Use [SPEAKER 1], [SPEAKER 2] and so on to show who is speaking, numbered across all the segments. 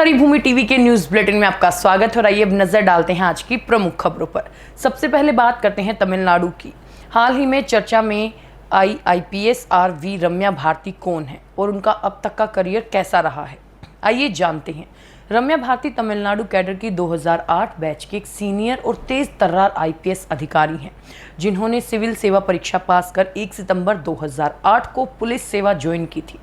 [SPEAKER 1] Haribhoomi TV के news bulletin में आपका स्वागत है और आइए अब नजर डालते हैं आज की प्रमुख खबरों पर। सबसे पहले बात करते हैं तमिलनाडु की। हाल ही में चर्चा में आई आईपीएस आरवी रम्या भारती कौन है और उनका अब तक का करियर कैसा रहा है, आइए जानते हैं। रम्या भारती तमिलनाडु कैडर की 2008 बैच के एक सीनियर और तेज तर्रार आईपीएस अधिकारी हैं, जिन्होंने सिविल सेवा परीक्षा पास कर 1 सितंबर 2008 को पुलिस सेवा ज्वाइन की थी।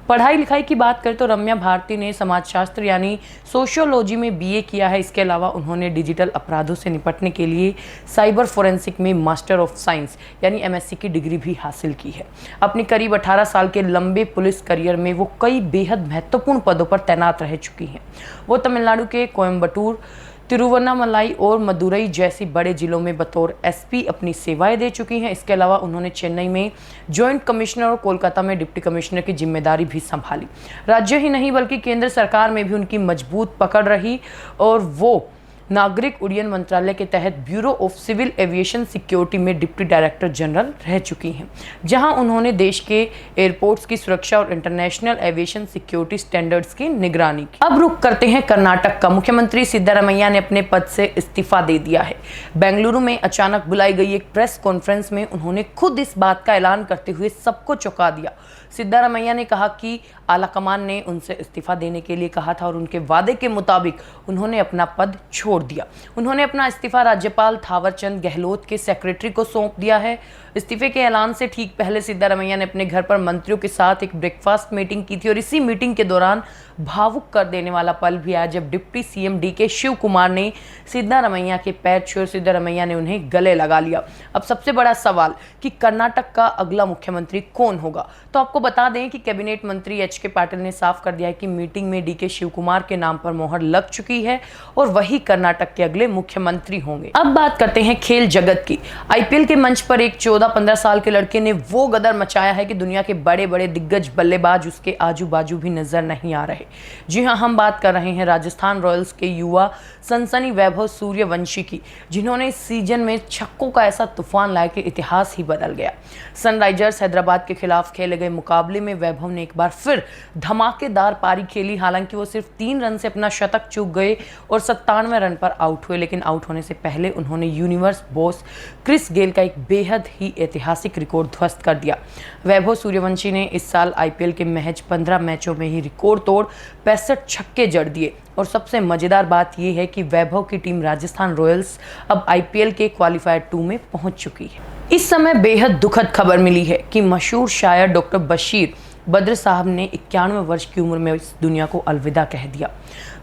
[SPEAKER 1] पढ़ाई लिखाई की बात करें तो रम्या भारती ने समाजशास्त्र यानी सोशियोलॉजी में बीए किया है। इसके अलावा उन्होंने डिजिटल अपराधों से निपटने के लिए साइबर फोरेंसिक में मास्टर ऑफ साइंस यानी एमएससी की डिग्री भी हासिल की है। अपनी करीब 18 साल के लंबे पुलिस करियर में वो कई बेहद महत्वपूर्ण पदों पर तैनात रह चुकी हैं। वो तमिलनाडु के कोयम्बटूर, तिरुवन्नामलाई और मदुरई जैसी बड़े जिलों में बतौर एसपी अपनी सेवाएं दे चुकी हैं। इसके अलावा उन्होंने चेन्नई में जॉइंट कमिश्नर और कोलकाता में डिप्टी कमिश्नर की जिम्मेदारी भी संभाली। राज्य ही नहीं बल्कि केंद्र सरकार में भी उनकी मजबूत पकड़ रही और वो नागरिक उड्डयन मंत्रालय के तहत bureau of civil aviation security में डिप्टी डायरेक्टर जनरल रह चुकी हैं, जहां उन्होंने देश के एयरपोर्ट्स की सुरक्षा और इंटरनेशनल एविएशन सिक्योरिटी स्टैंडर्ड्स की निगरानी की। अब रुख करते हैं कर्नाटक का। मुख्यमंत्री सिद्धारमैया ने अपने पद से इस्तीफा दे दिया है। बेंगलुरु में अचानक बुलाई गई एक प्रेस कॉन्फ्रेंस में उन्होंने खुद इस बात का ऐलान करते हुए सबको चौंका दिया। सिद्धारमैया ने कहा कि आलाकमान ने उनसे इस्तीफा देने के लिए कहा था और उनके वादे के मुताबिक उन्होंने अपना पद छोड़ दिया। उन्होंने अपना इस्तीफा राज्यपाल थावरचंद गहलोत के सेक्रेटरी को सौंप दिया है। इस्तीफे के ऐलान से ठीक पहले सिद्धारमैया ने अपने घर पर मंत्रियों के साथ एक ब्रेकफास्ट मीटिंग की थी और इसी मीटिंग के दौरान भावुक कर देने वाला पल भी आया जब deputy CM DK Shivakumar ने सिद्धारमैया के पैर छुए और सिद्धारमैया ने उन्हें गले लगा लिया। अब सबसे बड़ा सवाल कि कर्नाटक का अगला मुख्यमंत्री कौन होगा। तो आपको बता दें कि कैबिनेट मंत्री एच.के. पाटिल ने साफ कर दिया है कि मीटिंग में डीके शिव कुमार के नाम पर मोहर लग चुकी है और वही कर्नाटक के अगले मुख्यमंत्री होंगे। अब बात करते हैं खेल जगत की। आईपीएल के मंच पर एक 14-15 साल के लड़के ने वो गदर मचाया है कि दुनिया के बड़े बड़े दिग्गज बल्लेबाज उसके आजू बाजू भी नजर नहीं आ रहे। जी हां, हम बात कर रहे हैं राजस्थान रॉयल्स के युवा सनसनी वैभव सूर्यवंशी की, जिन्होंने इस सीजन में छक्कों का ऐसा तूफान लाया कि इतिहास ही बदल गया। सनराइजर्स हैदराबाद के खिलाफ खेले गए मुकाबले में वैभव ने एक बार फिर धमाकेदार पारी खेली। हालांकि वो सिर्फ 3 रन से अपना शतक चूक गए और 97 रन पर आउट हुए, लेकिन आउट होने से पहले उन्होंने यूनिवर्स बॉस क्रिस गेल का एक बेहद ही ऐतिहासिक रिकॉर्ड ध्वस्त कर दिया। वैभव सूर्यवंशी ने इस साल आईपीएल के महज 15 मैचों में ही रिकॉर्ड तोड़ 65 छक्के जड़ दिए और सबसे मजेदार बात यह है कि वैभव की टीम राजस्थान रॉयल्स अब आईपीएल के क्वालिफायर 2 में पहुंच चुकी है। इस समय बेहद दुखद खबर मिली है कि मशहूर शायर डॉक्टर बशीर बद्र साहब ने 91 वर्ष की उम्र में इस दुनिया को अलविदा कह दिया।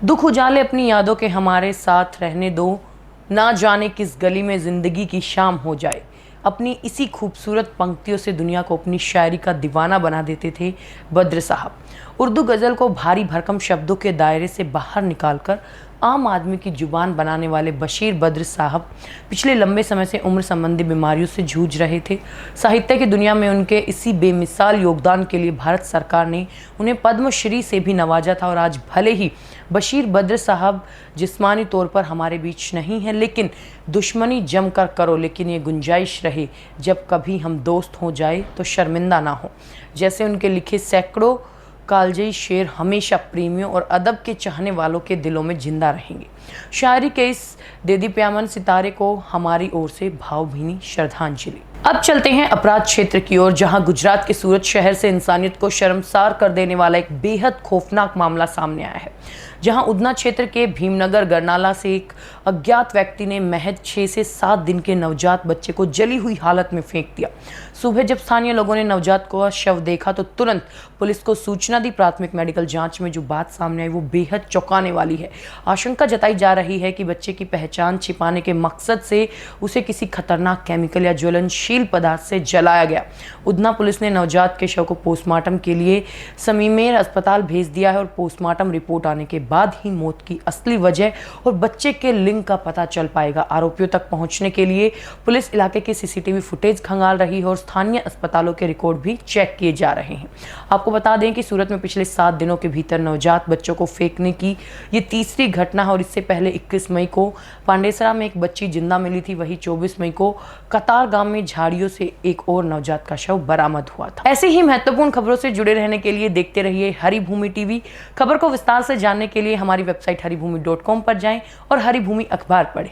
[SPEAKER 1] दुख उजाले अपनी यादों के हमारे साथ रहने दो, ना जाने किस गली में जिंदगी की शाम हो जाए। अपनी इसी खूबसूरत पंक्तियों से दुनिया को अपनी शायरी का दीवाना बना देते थे बद्र साहब। उर्दू गज़ल को भारी भरकम शब्दों के दायरे से बाहर निकालकर आम आदमी की जुबान बनाने वाले बशीर बद्र साहब पिछले लंबे समय से उम्र संबंधी बीमारियों से जूझ रहे थे। साहित्य की दुनिया में उनके इसी बेमिसाल योगदान के लिए भारत सरकार ने उन्हें पद्मश्री से भी नवाजा था और आज भले ही बशीर बद्र साहब जिस्मानी तौर पर हमारे बीच नहीं हैं, लेकिन दुश्मनी जमकर करो, लेकिन ये गुंजाइश रहे जब कभी हम दोस्त हो जाए तो शर्मिंदा ना हो। जैसे उनके लिखे सैकड़ों कालजयी शेर हमेशा प्रेमियों और अदब के चाहने वालों के दिलों में जिंदा रहेंगे। शायरी के इस देदीप्यमान सितारे को हमारी ओर से भावभीनी श्रद्धांजलि। अब चलते हैं अपराध क्षेत्र की ओर, जहां गुजरात के सूरत शहर से इंसानियत को शर्मसार कर देने वाला एक बेहद खौफनाक मामला सामने आया है, जहां उधना क्षेत्र के भीमनगर गरनाला से एक अज्ञात व्यक्ति ने महज 6 से 7 दिन के नवजात बच्चे को जली हुई हालत में फेंक दिया। सुबह जब स्थानीय लोगों ने नवजात को शव देखा तो तुरंत पुलिस को सूचना दी। प्राथमिक मेडिकल जांच में जो बात सामने आई वो बेहद चौंकाने वाली है। आशंका जताई जा रही है कि बच्चे की पहचान छिपाने के मकसद से उसे किसी खतरनाक केमिकल या ज्वलनशील पदार्थ से जलाया गया। उधना पुलिस ने नवजात के शव को पोस्टमार्टम के लिए समीमेर अस्पताल भेज दिया है और पोस्टमार्टम रिपोर्ट आने के बाद ही मौत की असली वजह और बच्चे के लिंग का पता चल पाएगा। आरोपियों तक पहुंचने के लिए पुलिस इलाके की सीसीटीवी फुटेज खंगाल रही है और स्थानीय अस्पतालों के रिकॉर्ड भी चेक किए जा रहे हैं। आपको बता दें कि सूरत में पिछले 7 दिनों के भीतर नवजात बच्चों को फेंकने की ये तीसरी घटना है और इससे पहले 21 मई को पांडेसरा में एक बच्ची जिंदा मिली थी। वहीं 24 मई को कतार गांव में झाड़ियों से एक और नवजात का शव बरामद हुआ था। ऐसे ही महत्वपूर्ण खबरों से जुड़े रहने के लिए देखते रहिए हरिभूमि टीवी। खबर को विस्तार से जानने के लिए हमारी वेबसाइट हरिभूमि.com पर जाएं और हरिभूमि अखबार पढ़ें।